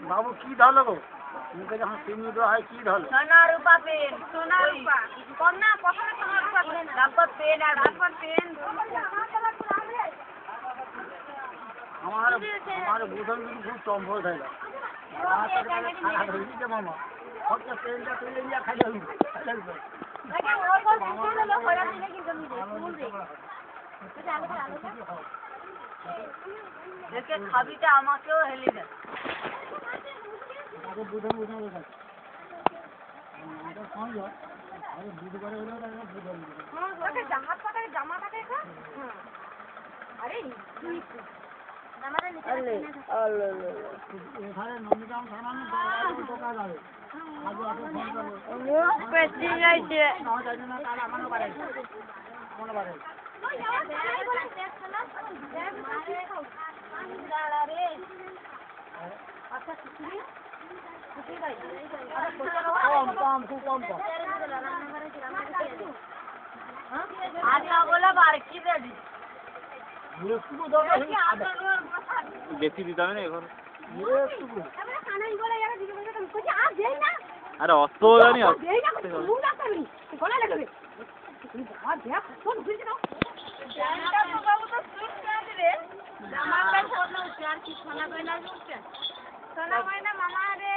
বাবু কি ধরলো গো? মুখে যখন চিনি দেওয়া হয় কি ধরলো? সোনা রূপা পেন, সোনা রূপা কন্যা প্রথমে সোনা রূপা পেন, তারপর পেন আর তারপর পেন। আমার বোধন কিন্তু খুব চম্পল থাকে খারাপ হয়ে গেছে মামা। হচ্ছে পেনটা তুলে নিয়ে খাই খাবিটা আমাকেও হেলে দেয়। বুধন বুধন বুধবারে হলেও জামাটাকে এখানে নন্দীগ্রাম থানা ঢোকা যাবে। বেশি দিতে হবে না এখন। আরে অস্ত জানি সোনা ময়না মামা রে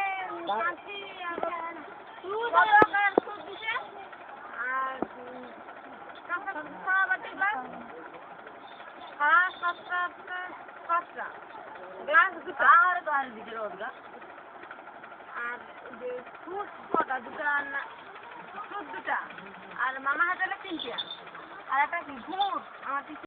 আর মামা হাতে 3টা আর একটা ঘুমুর আমার